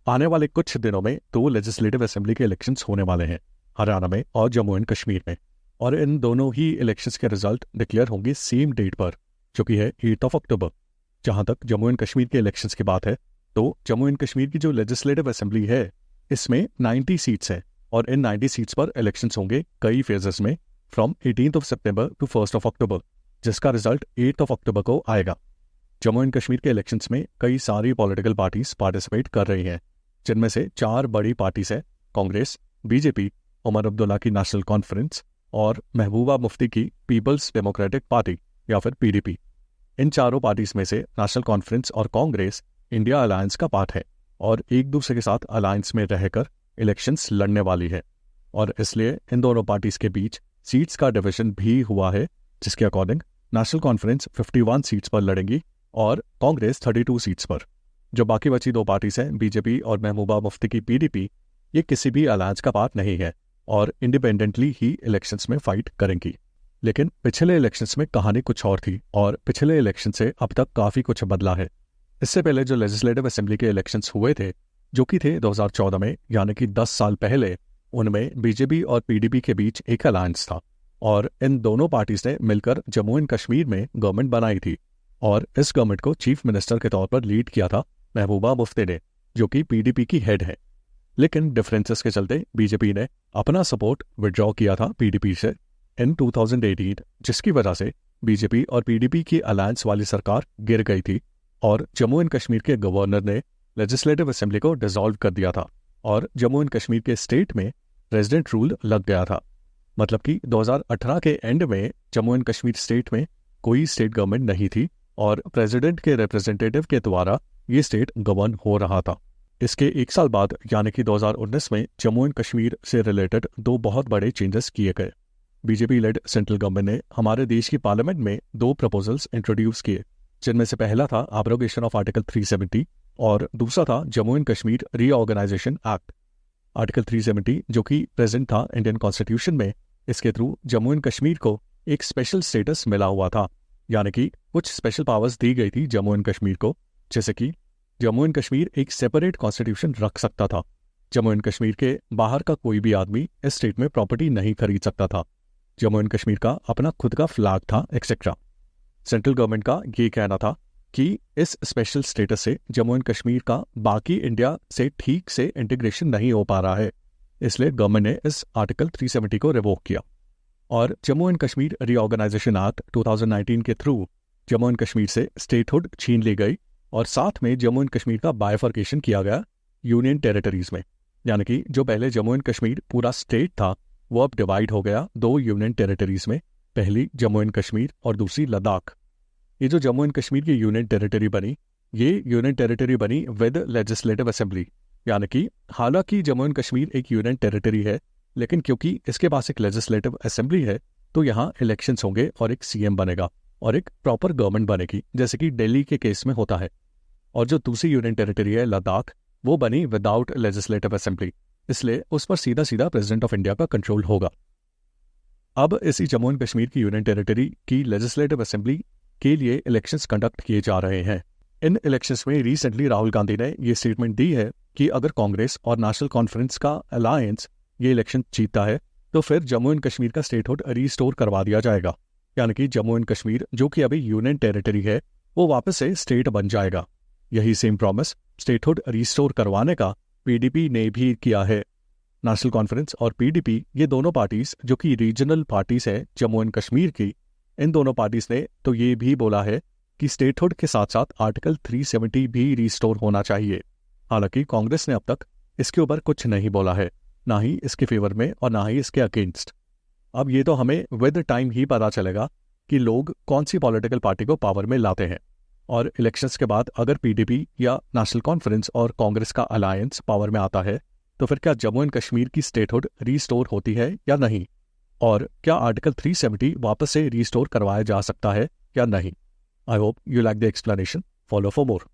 आने वाले कुछ दिनों में दो लेजिस्लेटिव असेंबली के इलेक्शंस होने वाले हैं, हरियाणा में और जम्मू एंड कश्मीर में। और इन दोनों ही इलेक्शंस के रिजल्ट डिक्लेयर होंगे सेम डेट पर, जो कि है 8 अक्टूबर। जहां तक जम्मू एंड कश्मीर के इलेक्शंस की बात है, तो जम्मू एंड कश्मीर की जो लेजिस्लेटिव असेंबली है, इसमें 90 सीट्स हैं और इन 90 सीट्स पर इलेक्शंस होंगे कई फेजेस में, फ्रॉम 18 सितंबर टू 1 अक्टूबर, जिसका रिजल्ट 8 अक्टूबर को आएगा। जम्मू एंड कश्मीर के इलेक्शंस में कई सारी पॉलिटिकल पार्टीज पार्टिसिपेट कर रही हैं, जिनमें से 4 बड़ी पार्टीज हैं: कांग्रेस, बीजेपी, उमर अब्दुल्ला की नेशनल कॉन्फ्रेंस और महबूबा मुफ्ती की पीपल्स डेमोक्रेटिक पार्टी या फिर पीडीपी। इन चारों पार्टीज में से नेशनल कॉन्फ्रेंस और कांग्रेस इंडिया अलायंस का पार्ट है और एक दूसरे के साथ अलायंस में रहकर इलेक्शंस लड़ने वाली है, और इसलिए इन दोनों पार्टीज के बीच सीट्स का डिवीजन भी हुआ है, जिसके अकॉर्डिंग नेशनल कॉन्फ्रेंस 51 सीट्स पर लड़ेंगी और कांग्रेस 32 सीट्स पर। जो बाकी बची 2 पार्टीज हैं, बीजेपी और महबूबा मुफ्ती की पीडीपी, ये किसी भी अलायंस का पार्ट नहीं है और इंडिपेंडेंटली ही इलेक्शंस में फाइट करेंगी। लेकिन पिछले इलेक्शंस में कहानी कुछ और थी और पिछले इलेक्शन से अब तक काफ़ी कुछ बदला है। इससे पहले जो लेजिस्लेटिव असेंबली के इलेक्शंस हुए थे, जो कि थे 2014 में, यानी कि 10 साल पहले, उनमें बीजेपी और पीडीपी के बीच एक अलायंस था और इन दोनों पार्टीज ने मिलकर जम्मू एंड कश्मीर में गवर्नमेंट बनाई थी और इस गवर्नमेंट को चीफ मिनिस्टर के तौर पर लीड किया था महबूबा मुफ्ती ने, जो कि पीडीपी की हेड है। लेकिन डिफरेंसेस के चलते बीजेपी ने अपना सपोर्ट विड्रॉ किया था पीडीपी से इन 2018, जिसकी वजह से बीजेपी और पीडीपी की अलायंस वाली सरकार गिर गई थी और जम्मू एंड कश्मीर के गवर्नर ने लेजिस्लेटिव असेंबली को डिसॉल्व कर दिया था और जम्मू एंड कश्मीर के स्टेट में रेजिडेंट रूल लग गया था। मतलब कि 2018 के एंड में जम्मू एंड कश्मीर स्टेट में कोई स्टेट गवर्नमेंट नहीं थी और प्रेसिडेंट के रिप्रेजेंटेटिव के द्वारा ये स्टेट गवर्न हो रहा था। इसके 1 साल बाद, यानी कि 2019 में, जम्मू एंड कश्मीर से रिलेटेड 2 बहुत बड़े चेंजेस किए गए। बीजेपी लेड सेंट्रल गवर्नमेंट ने हमारे देश की पार्लियामेंट में 2 प्रपोजल्स इंट्रोड्यूस किए, जिनमें से पहला था एब्रोगेशन ऑफ आर्टिकल 370 और दूसरा था Jammu and Kashmir reorganisation act. Article 370, जो कि प्रेजेंट था इंडियन कॉन्स्टिट्यूशन में, इसके थ्रू जम्मू एंड कश्मीर को एक स्पेशल स्टेटस मिला हुआ था, यानी कि कुछ स्पेशल पावर्स दी गई थी जम्मू एंड कश्मीर को, जैसे कि जम्मू एंड कश्मीर एक सेपरेट कॉन्स्टिट्यूशन रख सकता था, जम्मू एंड कश्मीर के बाहर का कोई भी आदमी इस स्टेट में प्रॉपर्टी नहीं खरीद सकता था, जम्मू एंड कश्मीर का अपना खुद का फ्लैग था, एक्सेट्रा। सेंट्रल गवर्नमेंट का ये कहना था कि इस स्पेशल स्टेटस से जम्मू एंड कश्मीर का बाकी इंडिया से ठीक से इंटीग्रेशन नहीं हो पा रहा है, इसलिए गवर्नमेंट ने इस आर्टिकल 370 को रिवोक किया और Jammu and Kashmir reorganisation act 2019 के थ्रू जम्मू एंड कश्मीर से स्टेटहुड छीन ली गई और साथ में जम्मू एंड कश्मीर का बाइफर्केशन किया गया यूनियन टेरिटरीज में, यानी कि जो पहले जम्मू एंड कश्मीर पूरा स्टेट था, वो अब डिवाइड हो गया 2 यूनियन टेरिटरीज में, पहली जम्मू एंड कश्मीर और दूसरी लद्दाख। ये जो जम्मू एंड कश्मीर की यूनियन टेरिटरी बनी, ये यूनियन टेरिटरी बनी विद लेजिस्लेटिव असेंबली, यानी कि हालांकि जम्मू एंड कश्मीर एक यूनियन टेरिटरी है, लेकिन क्योंकि इसके पास एक लेजिस्लेटिव असेंबली है, तो यहाँ इलेक्शंस होंगे और एक सीएम बनेगा और एक प्रॉपर गवर्नमेंट बनेगी, जैसे कि दिल्ली के केस में होता है। और जो दूसरी यूनियन टेरिटरी है लद्दाख, वो बनी विदाउट लेजिस्लेटिव असेंबली, इसलिए उस पर सीधा सीधा प्रेसिडेंट ऑफ इंडिया का कंट्रोल होगा। अब इसी जम्मू एंड कश्मीर की यूनियन टेरिटरी की लेजिस्लेटिव असेंबली के लिए इलेक्शंस कंडक्ट किए जा रहे हैं। इन इलेक्शंस में रिसेंटली राहुल गांधी ने ये स्टेटमेंट दी है कि अगर कांग्रेस और नेशनल कॉन्फ्रेंस का अलायंस ये इलेक्शन जीतता है, तो फिर जम्मू एंड कश्मीर का स्टेटहुड रिस्टोर करवा दिया जाएगा, यानी कि जम्मू एंड कश्मीर, जो कि अभी यूनियन टेरिटरी है, वो वापस से स्टेट बन जाएगा। यही सेम प्रॉमिस स्टेटहुड रिस्टोर करवाने का पीडीपी ने भी किया है। नेशनल कॉन्फ्रेंस और पीडीपी, ये दोनों पार्टीज जो कि रीजनल पार्टीज है जम्मू एंड कश्मीर की, इन दोनों पार्टीज ने तो ये भी बोला है कि स्टेटहुड के साथ साथ आर्टिकल 370 भी रिस्टोर होना चाहिए। हालांकि कांग्रेस ने अब तक इसके ऊपर कुछ नहीं बोला है, ना ही इसके फेवर में और ना ही इसके अगेंस्ट। अब ये तो हमें विद टाइम ही पता चलेगा कि लोग कौन सी पॉलिटिकल पार्टी को पावर में लाते हैं, और इलेक्शंस के बाद अगर पीडीपी या नेशनल कॉन्फ्रेंस और कांग्रेस का अलायंस पावर में आता है, तो फिर क्या जम्मू एंड कश्मीर की स्टेटहुड रिस्टोर होती है या नहीं, और क्या आर्टिकल 370 वापस से रिस्टोर करवाया जा सकता है या नहीं। I hope you like the explanation. Follow for more.